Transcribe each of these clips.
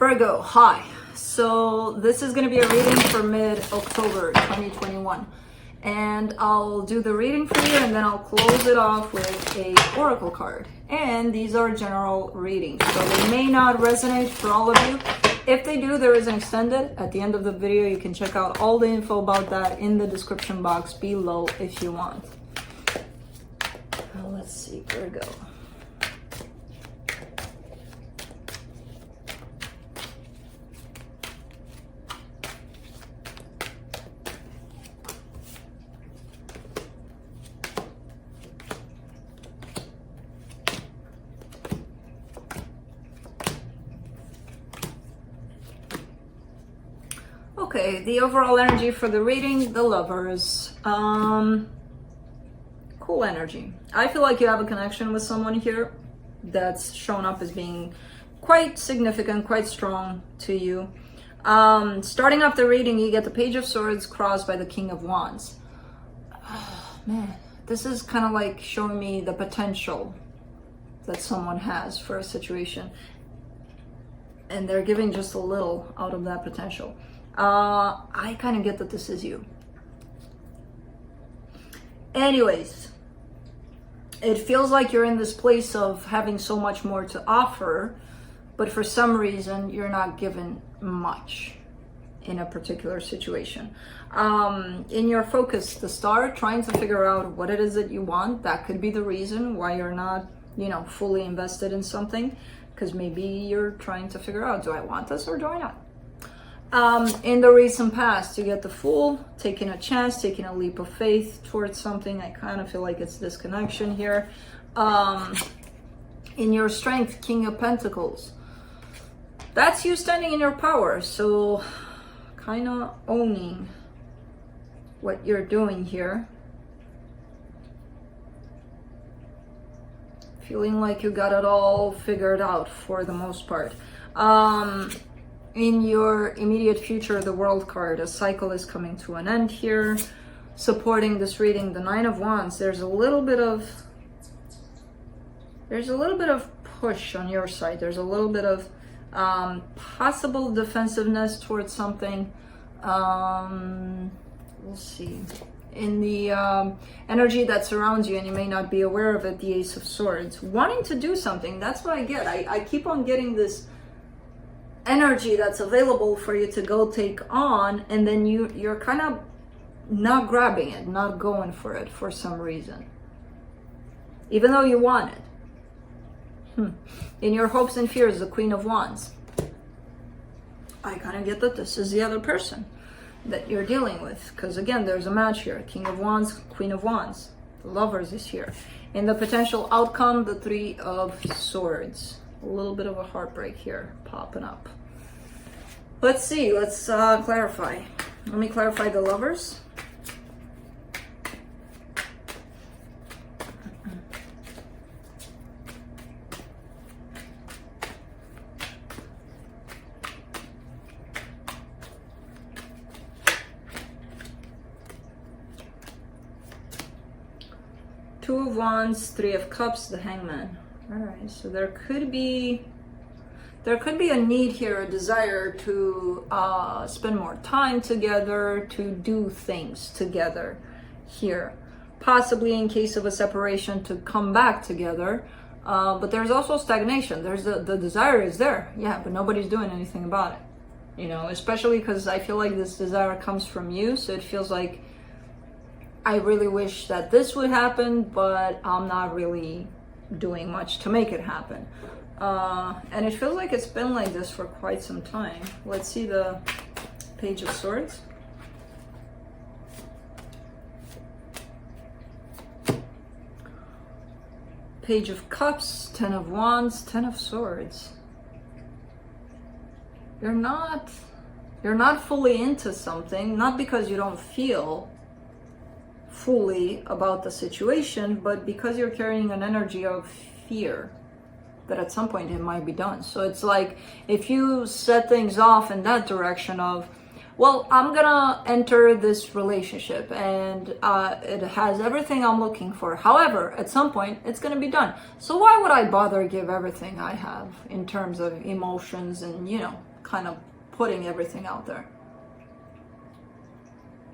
Virgo, hi. So this is going to be a reading for mid-October 2021. And I'll do the reading for you and then I'll close it off with a oracle card. And these are general readings, so they may not resonate for all of you. If they do, there is an extended. At the end of the video, you can check out all the info about that in the description box below if you want. Now let's see, Virgo. Okay, the overall energy for the reading, the Lovers. Cool energy. I feel like you have a connection with someone here that's shown up as being quite significant, quite strong to you. Starting off the reading, you get the Page of Swords crossed by the King of Wands. Oh, man, this is kind of like showing me the potential that someone has for a situation. And they're giving just a little out of that potential. I kind of get that this is you. Anyways, it feels like you're in this place of having so much more to offer, but for some reason you're not given much in a particular situation. In your focus, the Star, trying to figure out what it is that you want. That could be the reason why you're not, fully invested in something, because maybe you're trying to figure out, do I want this or do I not? In the recent past, you get the Fool, taking a chance, taking a leap of faith towards something. I kind of feel like it's this connection here. In your Strength, King of Pentacles. That's you standing in your power. So kind of owning what you're doing here. Feeling like you got it all figured out for the most part. In your immediate future, the World card, a cycle is coming to an end here. Supporting this reading, the Nine of Wands, there's a little bit of push on your side. There's a little bit of possible defensiveness towards something. We'll see. In the energy that surrounds you, and you may not be aware of it, the Ace of Swords. Wanting to do something, that's what I get. I keep on getting this energy that's available for you to go take on, and then you're kind of not grabbing it, not going for it for some reason, even though you want it. In your hopes and fears, the Queen of Wands. I kind of get that this is the other person that you're dealing with, because again, there's a match here. King of Wands, Queen of Wands. The Lovers is here. In the potential outcome, the Three of Swords. A little bit of a heartbreak here popping up. Let's see, let's clarify. Let me clarify the Lovers. Two of Wands, Three of Cups, the Hangman. All right, so there could be a need here, a desire to spend more time together, to do things together here. Possibly in case of a separation, to come back together. But there's also stagnation. There's the desire is there, yeah, but nobody's doing anything about it. Especially because I feel like this desire comes from you, so it feels like I really wish that this would happen, but I'm not really doing much to make it happen. And it feels like it's been like this for quite some time. Let's see the Page of Swords. Page of Cups, Ten of Wands, Ten of Swords. You're not fully into something, not because you don't feel fully about the situation, but because you're carrying an energy of fear that at some point it might be done. So it's like if you set things off in that direction of, well, I'm gonna enter this relationship and it has everything I'm looking for. However, at some point it's gonna be done. So why would I bother give everything I have in terms of emotions and, kind of putting everything out there.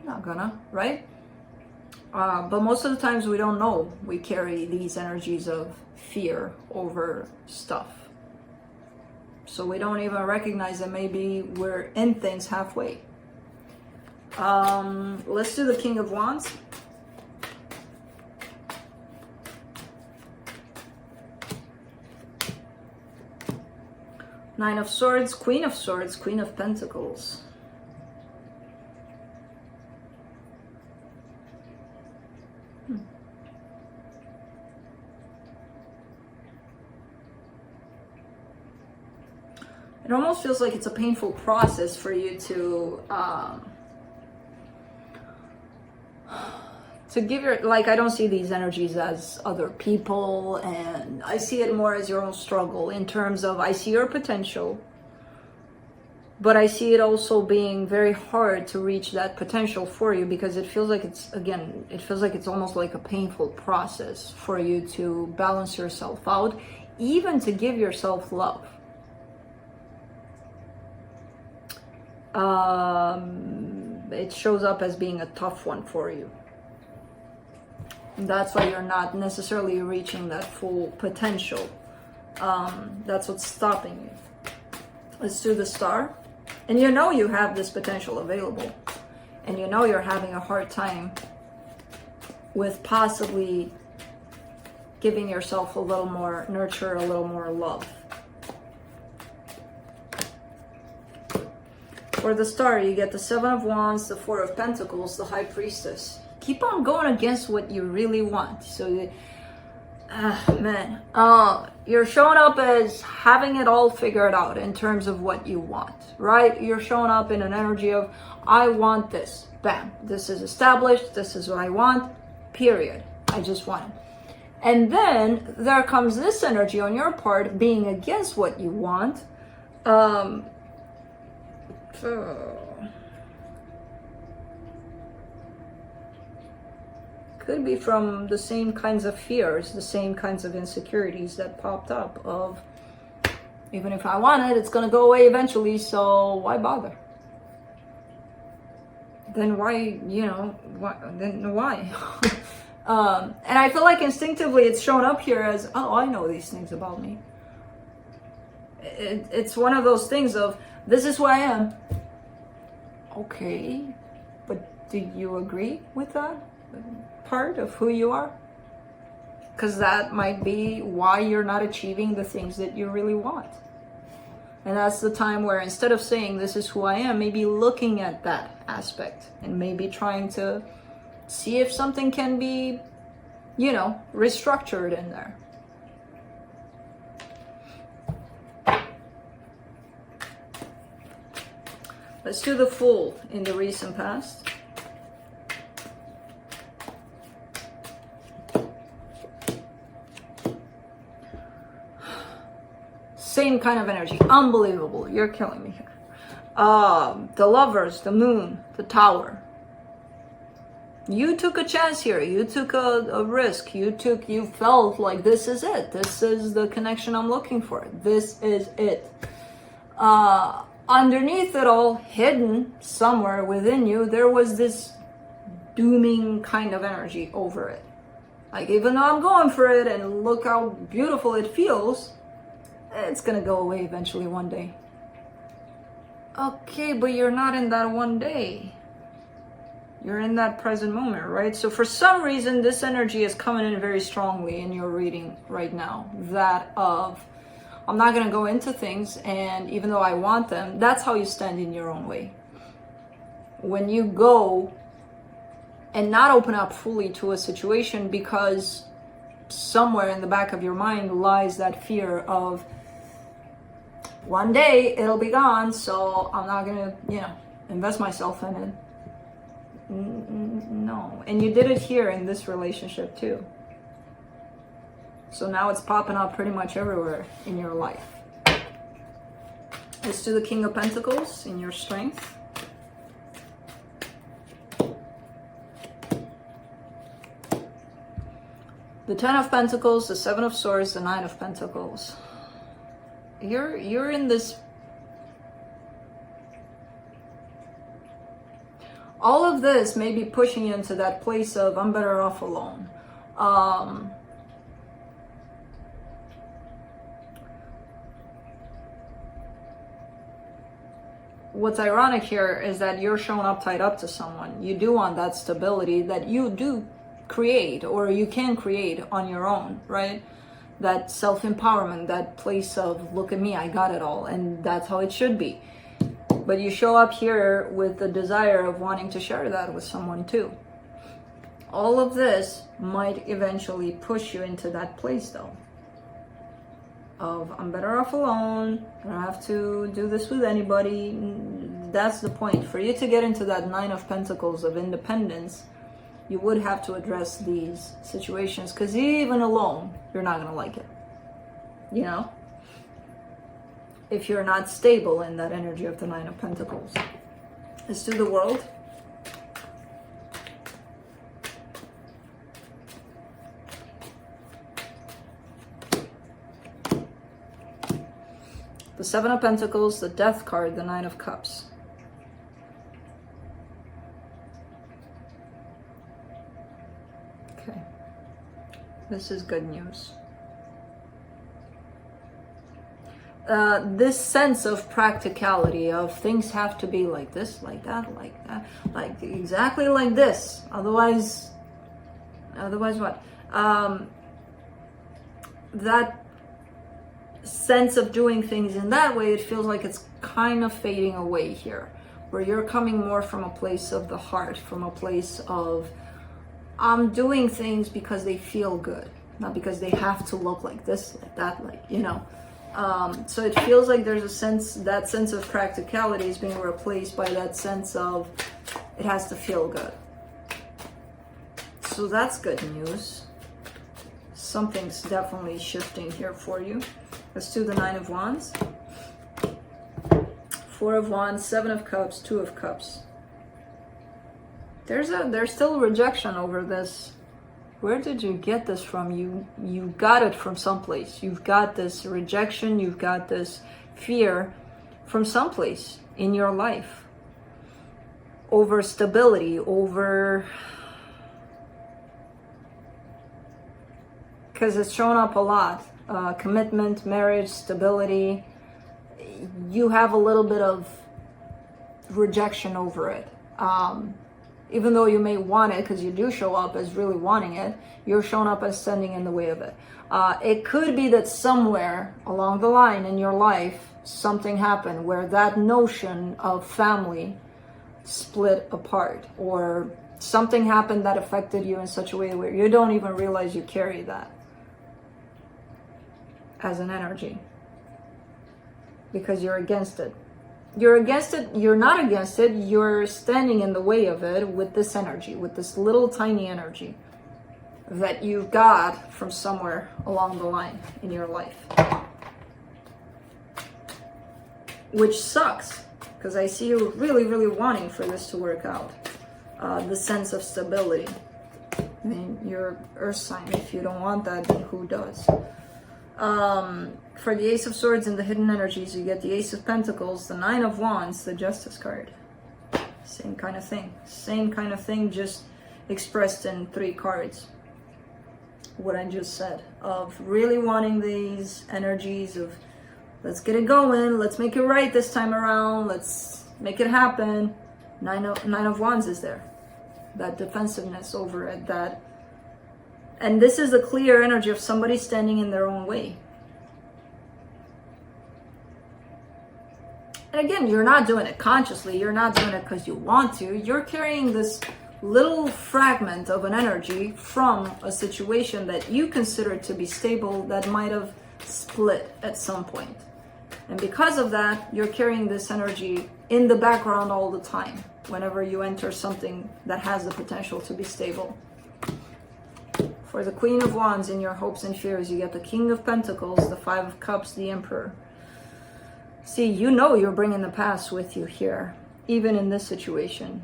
Not gonna, right? But most of the times we don't know we carry these energies of fear over stuff. So we don't even recognize that maybe we're in things halfway. Let's do the King of Wands. Nine of Swords, Queen of Pentacles. It almost feels like it's a painful process for you to give your, like, I don't see these energies as other people, and I see it more as your own struggle in terms of, I see your potential, but I see it also being very hard to reach that potential for you, because it feels like it's, again, it feels like it's almost like a painful process for you to balance yourself out, even to give yourself love. It shows up as being a tough one for you. That's why you're not necessarily reaching that full potential. That's what's stopping you. Let's do the Star. And you know you have this potential available. And you know you're having a hard time with possibly giving yourself a little more nurture, a little more love. For the Star, you get the Seven of Wands, the Four of Pentacles, the High Priestess. Keep on going against what you really want. So, man, you're showing up as having it all figured out in terms of what you want, right? You're showing up in an energy of, I want this. Bam. This is established. This is what I want. Period. I just want it. And then there comes this energy on your part being against what you want. Could be from the same kinds of fears, the same kinds of insecurities that popped up of, even if I want it, it's going to go away eventually, so why bother? Then why, then why? And I feel like instinctively it's shown up here as, oh, I know these things about me. It's one of those things of, this is who I am. Okay, but do you agree with that part of who you are? Because that might be why you're not achieving the things that you really want. And that's the time where, instead of saying this is who I am, maybe looking at that aspect and maybe trying to see if something can be, restructured in there. Let's do the Fool in the recent past. Same kind of energy. Unbelievable. You're killing me here. The Lovers, the Moon, the Tower. You took a chance here. You took a risk. You felt like this is it. This is the connection I'm looking for. This is it. Underneath it all, hidden somewhere within you, there was this dooming kind of energy over it. Like, even though I'm going for it and look how beautiful it feels, it's gonna go away eventually one day. Okay, but you're not in that one day. You're in that present moment, right? So for some reason, this energy is coming in very strongly in your reading right now. That of, I'm not going to go into things, and even though I want them, that's how you stand in your own way. When you go and not open up fully to a situation because somewhere in the back of your mind lies that fear of, one day it'll be gone, so I'm not going to, invest myself in it. No. And you did it here in this relationship too. So now it's popping up pretty much everywhere in your life. Let's do the King of Pentacles in your strength. The Ten of Pentacles, the Seven of Swords, the Nine of Pentacles. You're in this All of this may be pushing you into that place of I'm better off alone. What's ironic here is that you're showing up tied up to someone. You do want that stability that you do create, or you can create on your own, right? That self-empowerment, that place of look at me, I got it all, and that's how it should be. But you show up here with the desire of wanting to share that with someone too. All of this might eventually push you into that place though, of I'm better off alone, I don't have to do this with anybody. That's the point. For you to get into that Nine of Pentacles of independence, you would have to address these situations, because even alone, you're not going to like it. You know? If you're not stable in that energy of the Nine of Pentacles. Let's do the World. The Seven of Pentacles, the Death card, the Nine of Cups. Okay. This is good news. This sense of practicality, of things have to be like this, like that, like exactly like this. Otherwise what? That sense of doing things in that way, it feels like it's kind of fading away here, where you're coming more from a place of the heart, from a place of I'm doing things because they feel good, not because they have to look like this, like that, like, you know. So it feels like there's a sense, that sense of practicality is being replaced by that sense of it has to feel good. So that's good news. Something's definitely shifting here for you. Let's do the Nine of Wands. Four of Wands, Seven of Cups, Two of Cups. There's still rejection over this. Where did you get this from? You got it from someplace. You've got this rejection, you've got this fear from someplace in your life. Over stability, over... Because it's shown up a lot. Commitment, marriage, stability. You have a little bit of rejection over it. Even though you may want it, because you do show up as really wanting it, you're shown up as standing in the way of it. It could be that somewhere along the line in your life, something happened where that notion of family split apart, or something happened that affected you in such a way where you don't even realize you carry that as an energy, because you're against it. You're against it, you're not against it, you're standing in the way of it with this energy, with this little tiny energy that you got from somewhere along the line in your life. Which sucks, because I see you really, really wanting for this to work out. The sense of stability. I mean, you're Earth sign. If you don't want that, then who does? For the Ace of Swords and the hidden energies, you get the Ace of Pentacles, the Nine of Wands, the Justice card. Same kind of thing. Same kind of thing, just expressed in 3 cards. What I just said, of really wanting these energies of let's get it going, let's make it right this time around, let's make it happen. Nine of Wands is there. That defensiveness over it, that... And this is a clear energy of somebody standing in their own way. And again, you're not doing it consciously. You're not doing it because you want to. You're carrying this little fragment of an energy from a situation that you consider to be stable that might have split at some point. And because of that, you're carrying this energy in the background all the time whenever you enter something that has the potential to be stable. For the Queen of Wands in your hopes and fears, you get the King of Pentacles, the Five of Cups, the Emperor. See, you know you're bringing the past with you here, even in this situation.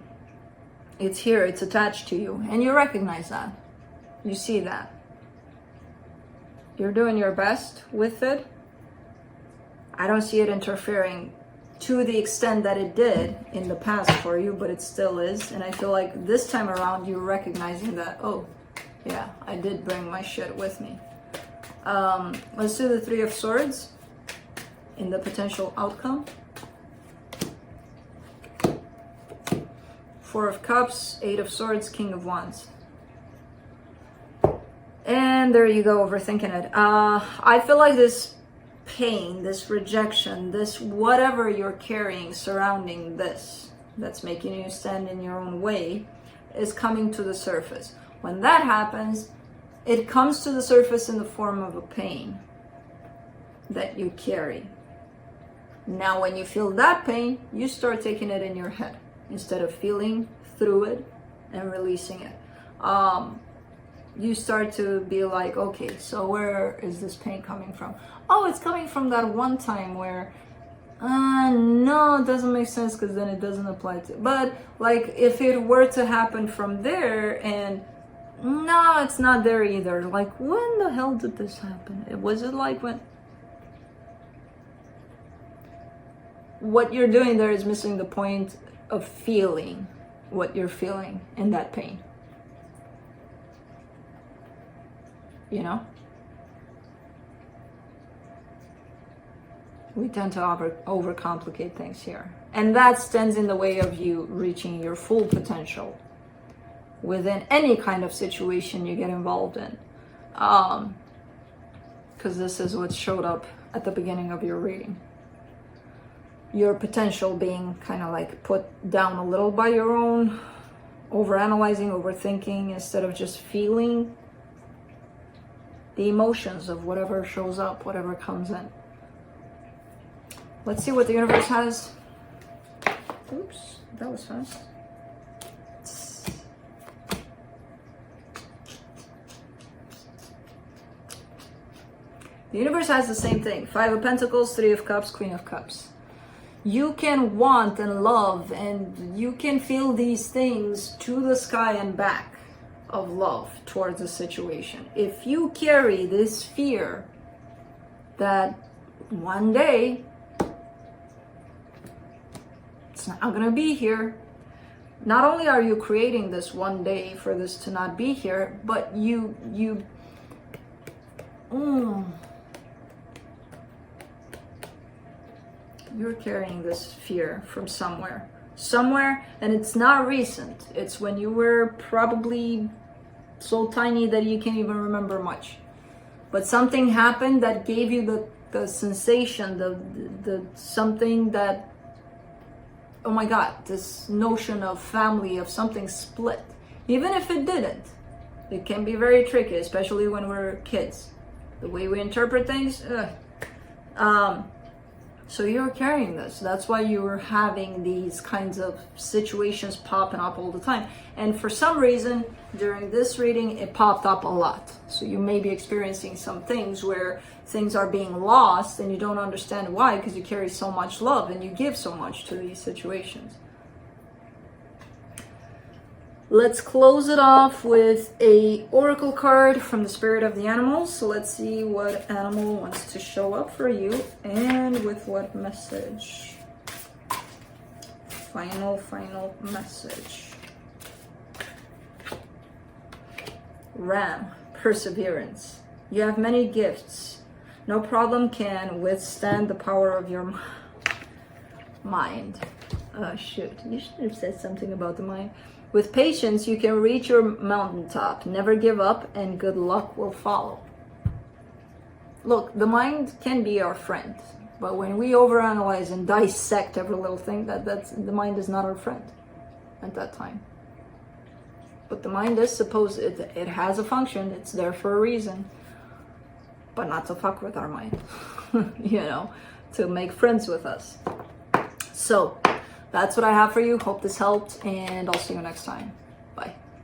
It's here, it's attached to you, and you recognize that. You see that. You're doing your best with it. I don't see it interfering to the extent that it did in the past for you, but it still is. And I feel like this time around you're recognizing that, oh yeah, I did bring my shit with me. Let's do the Three of Swords in the potential outcome. Four of Cups, Eight of Swords, King of Wands. And there you go, overthinking it. I feel like this pain, this rejection, this whatever you're carrying surrounding this, that's making you stand in your own way, is coming to the surface. When that happens, it comes to the surface in the form of a pain that you carry. Now, when you feel that pain, you start taking it in your head instead of feeling through it and releasing it. You start to be like, okay, so where is this pain coming from? Oh, it's coming from that one time where, no, it doesn't make sense because then it doesn't apply to, but like if it were to happen from there, and no, it's not there either. Like, when the hell did this happen? Was it like when? What you're doing there is missing the point of feeling what you're feeling in that pain. You know? We tend to overcomplicate things here. And that stands in the way of you reaching your full potential within any kind of situation you get involved in. Because this is what showed up at the beginning of your reading. Your potential being kind of like put down a little by your own overanalyzing, overthinking, instead of just feeling the emotions of whatever shows up, whatever comes in. Let's see what the universe has. Oops, that was fast. The universe has the same thing. Five of Pentacles, Three of Cups, Queen of Cups. You can want and love, and you can feel these things to the sky and back of love towards a situation. If you carry this fear that one day it's not gonna be here, not only are you creating this one day for this to not be here, but you're carrying this fear from somewhere, and it's not recent. It's when you were probably so tiny that you can't even remember much, but something happened that gave you the sensation, the something that, oh my God, this notion of family, of something split. Even if it didn't, it can be very tricky, especially when we're kids. The way we interpret things, so you're carrying this. That's why you were having these kinds of situations popping up all the time. And for some reason, during this reading, it popped up a lot. So you may be experiencing some things where things are being lost and you don't understand why, because you carry so much love and you give so much to these situations. Let's close it off with a oracle card from the spirit of the animals. So let's see what animal wants to show up for you and with what message. Final message. Ram, perseverance. You have many gifts. No problem can withstand the power of your mind. Oh shoot, you should have said something about the mind. With patience, you can reach your mountaintop. Never give up, and good luck will follow. Look, the mind can be our friend, but when we overanalyze and dissect every little thing, that's the mind is not our friend at that time. But the mind is supposed, it has a function, it's there for a reason, but not to fuck with our mind, you know, to make friends with us. So that's what I have for you. Hope this helped, and I'll see you next time.